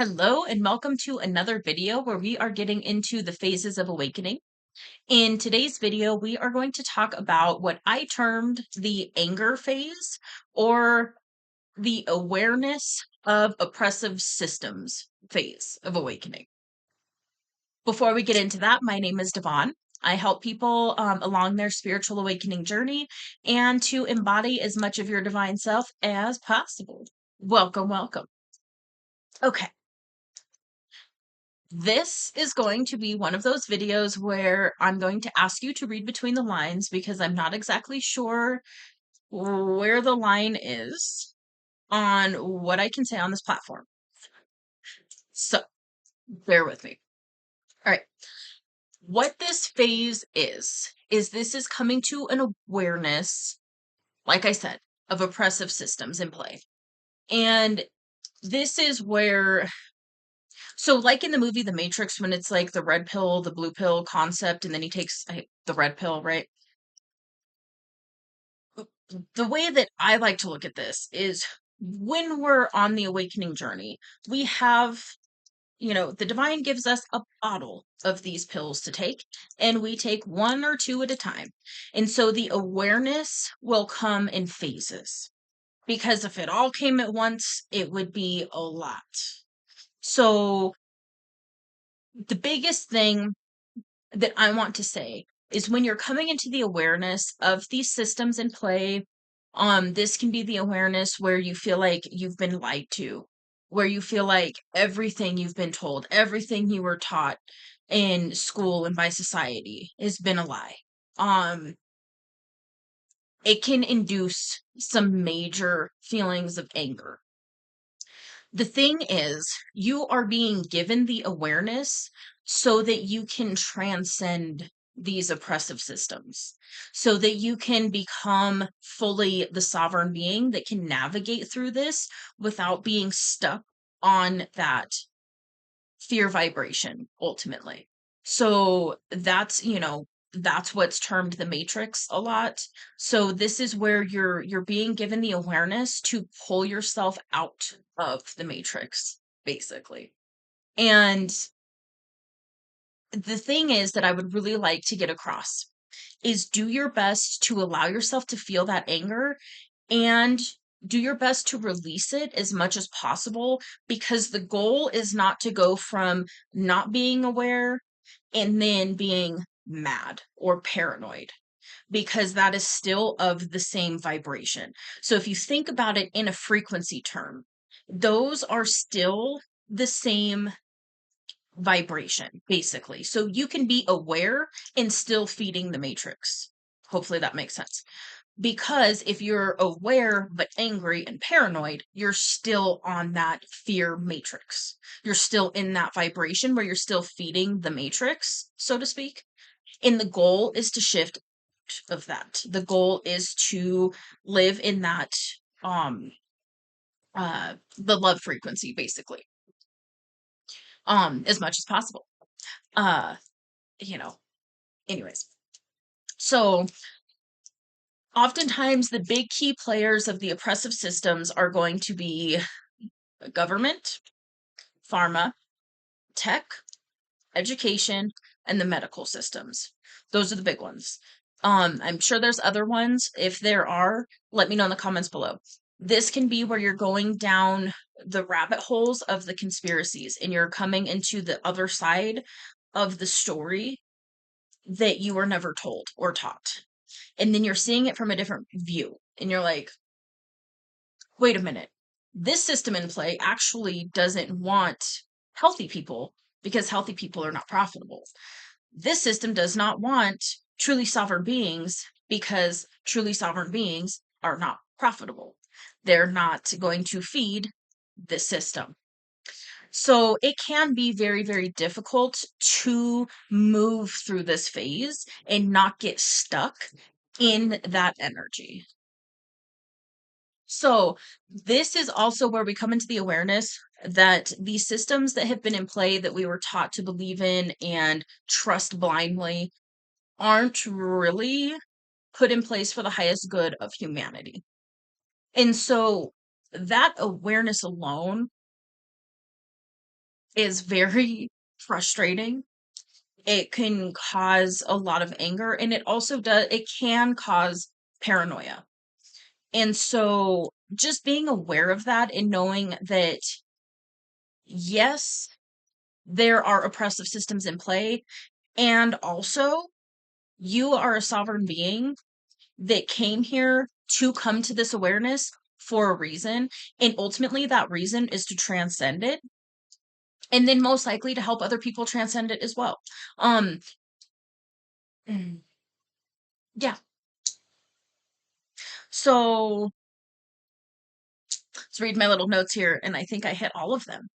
Hello and welcome to another video where we are getting into the phases of awakening. In today's video, we are going to talk about what I termed the anger phase or the awareness of oppressive systems phase of awakening. Before we get into that, my name is Devon. I help people along their spiritual awakening journey and to embody as much of your divine self as possible. Welcome, welcome. Okay. This is going to be one of those videos where I'm going to ask you to read between the lines because I'm not exactly sure where the line is on what I can say on this platform. So bear with me. All right. What this phase is this is coming to an awareness, like I said, of oppressive systems in play. And this is where, so like in the movie The Matrix, when it's like the red pill, the blue pill concept, and then he takes the red pill, right? The way that I like to look at this is when we're on the awakening journey, we have, the divine gives us a bottle of these pills to take, and we take one or two at a time. And so the awareness will come in phases because if it all came at once, it would be a lot. So the biggest thing that I want to say is when you're coming into the awareness of these systems in play, this can be the awareness where you feel like you've been lied to, where you feel like everything you've been told, everything you were taught in school and by society has been a lie. Um, it can induce some major feelings of anger. The thing is, you are being given the awareness so that you can transcend these oppressive systems, so that you can become fully the sovereign being that can navigate through this without being stuck on that fear vibration ultimately. So that's what's termed the matrix a lot. So this is where you're being given the awareness to pull yourself out of the matrix basically. And the thing is that I would really like to get across is do your best to allow yourself to feel that anger and do your best to release it as much as possible because the goal is not to go from not being aware and then being mad or paranoid because that is still of the same vibration. So if you think about it in a frequency term, those are still the same vibration, basically. So you can be aware and still feeding the matrix. Hopefully that makes sense. Because if you're aware but angry and paranoid, you're still on that fear matrix. You're still in that vibration where you're still feeding the matrix, so to speak. And the goal is to shift of that. The goal is to live in that the love frequency basically. As much as possible. Uh, you know, anyways. So oftentimes the big key players of the oppressive systems are going to be government, pharma, tech, education, and the medical systems. Those are the big ones. I'm sure there's other ones. If there are, let me know in the comments below. This can be where you're going down the rabbit holes of the conspiracies and you're coming into the other side of the story that you were never told or taught. And then you're seeing it from a different view. And you're like, wait a minute. This system in play actually doesn't want healthy people because healthy people are not profitable. This system does not want truly sovereign beings because truly sovereign beings are not profitable. They're not going to feed this system. So it can be very, very difficult to move through this phase and not get stuck in that energy. So this is also where we come into the awareness that these systems that have been in play that we were taught to believe in and trust blindly aren't really put in place for the highest good of humanity. And so that awareness alone is very frustrating. It can cause a lot of anger, and it can cause paranoia. And so just being aware of that and knowing that, yes, there are oppressive systems in play, and also you are a sovereign being that came here to come to this awareness for a reason. And ultimately, that reason is to transcend it, and then most likely to help other people transcend it as well. Um, mm, yeah. So let's read my little notes here, and I think I hit all of them.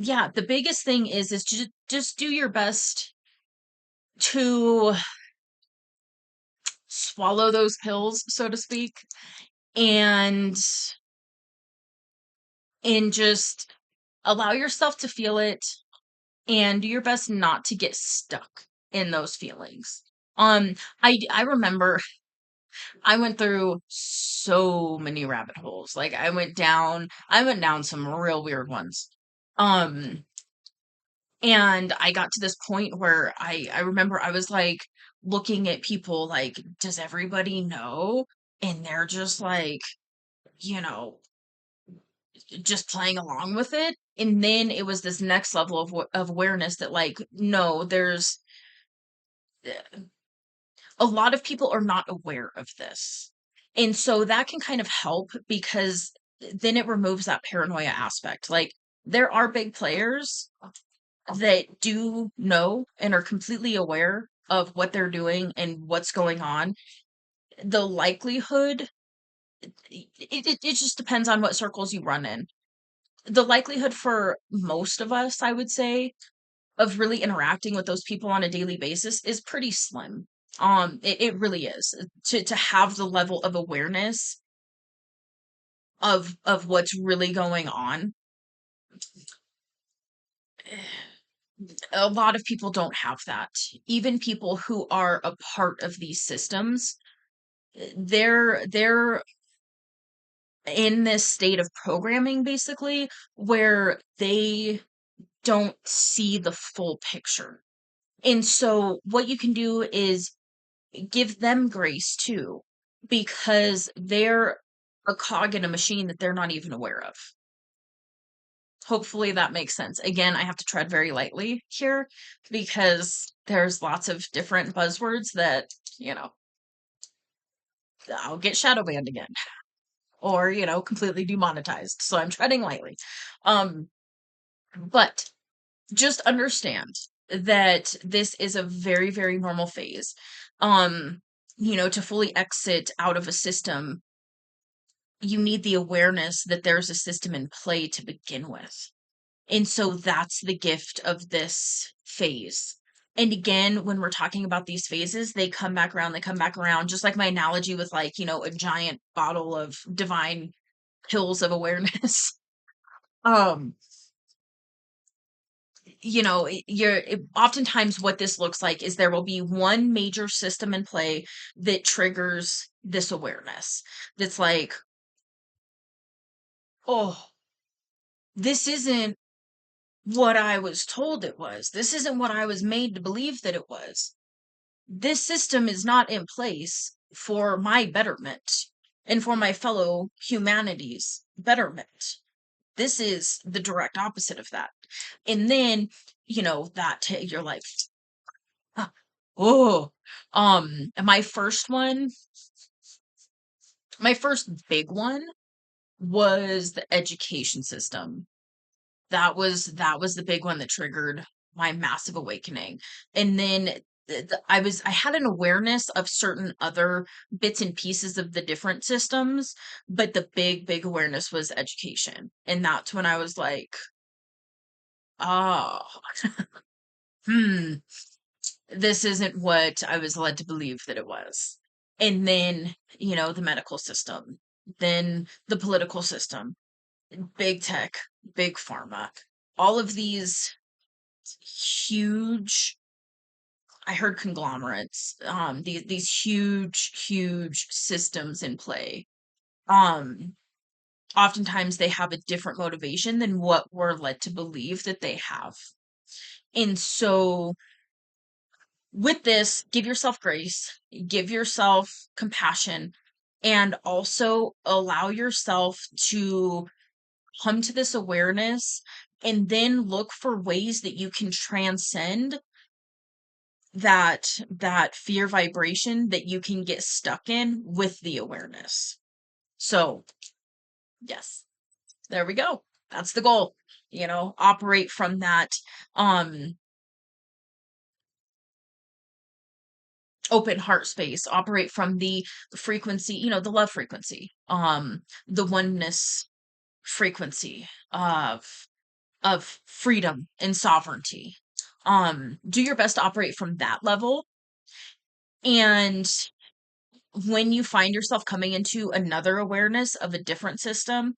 Yeah, the biggest thing is just do your best to swallow those pills, so to speak, and just allow yourself to feel it and do your best not to get stuck in those feelings. I remember I went through so many rabbit holes. Like I went down some real weird ones. Um and I got to this point where I remember I was like looking at people like, does everybody know? And they're just like, you know, just playing along with it. And then it was this next level of awareness that like, no, there's a lot of people are not aware of this. And so that can kind of help because then it removes that paranoia aspect. Like there are big players that do know and are completely aware of what they're doing and what's going on. The likelihood, it just depends on what circles you run in. The likelihood for most of us, I would say, of really interacting with those people on a daily basis is pretty slim. It really is. To have the level of awareness of what's really going on. A lot of people don't have that. Even people who are a part of these systems, they're in this state of programming basically where they don't see the full picture. And so what you can do is give them grace too, because they're a cog in a machine that they're not even aware of. Hopefully that makes sense. Again, I have to tread very lightly here because there's lots of different buzzwords that, you know, I'll get shadow banned again or, completely demonetized. So I'm treading lightly. Um, but just understand that this is a very, very normal phase. Um, to fully exit out of a system, you need the awareness that there's a system in play to begin with. And so that's the gift of this phase. And again, when we're talking about these phases, they come back around, just like my analogy with like, a giant bottle of divine pills of awareness. um, oftentimes what this looks like is there will be one major system in play that triggers this awareness. That's like, oh, this isn't what I was told it was. This isn't what I was made to believe that it was. This system is not in place for my betterment and for my fellow humanity's betterment. This is the direct opposite of that. And then, you're like, "Huh, oh, my first big one was the education system. That was the big one that triggered my massive awakening. And then I had an awareness of certain other bits and pieces of the different systems, but the big awareness was education. And that's when I was like, oh, hmm, this isn't what I was led to believe that it was. And then, the medical system, then the political system, big tech, big pharma, all of these huge, I heard conglomerates, these huge systems in play. Um oftentimes they have a different motivation than what we're led to believe that they have. And so with this, give yourself grace, give yourself compassion, and also allow yourself to come to this awareness and then look for ways that you can transcend that fear vibration that you can get stuck in with the awareness. So, yes, there we go. That's the goal. Operate from that um open heart space, operate from the frequency, the love frequency, the oneness frequency of freedom and sovereignty. Do your best to operate from that level. And when you find yourself coming into another awareness of a different system,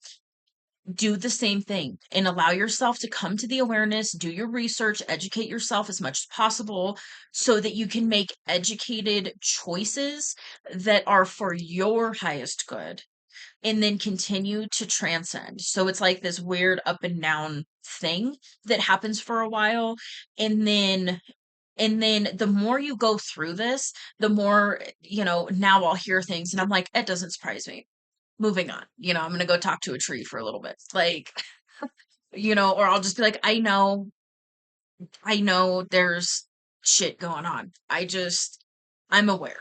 do the same thing and allow yourself to come to the awareness, do your research, educate yourself as much as possible so that you can make educated choices that are for your highest good and then continue to transcend. So it's like this weird up and down thing that happens for a while. And then the more you go through this, the more, now I'll hear things and I'm like, it doesn't surprise me. Moving on. I'm going to go talk to a tree for a little bit. Like, or I'll just be like, I know there's shit going on. I'm aware.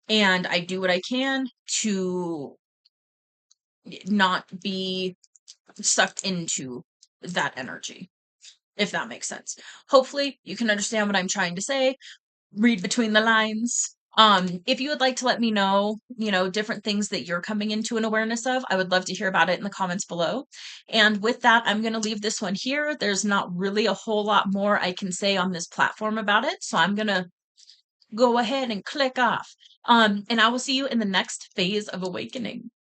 And I do what I can to not be sucked into that energy, if that makes sense. Hopefully, you can understand what I'm trying to say. Read between the lines. If you would like to let me know, different things that you're coming into an awareness of, I would love to hear about it in the comments below. And with that, I'm going to leave this one here. There's not really a whole lot more I can say on this platform about it. So I'm going to go ahead and click off. And I will see you in the next phase of awakening.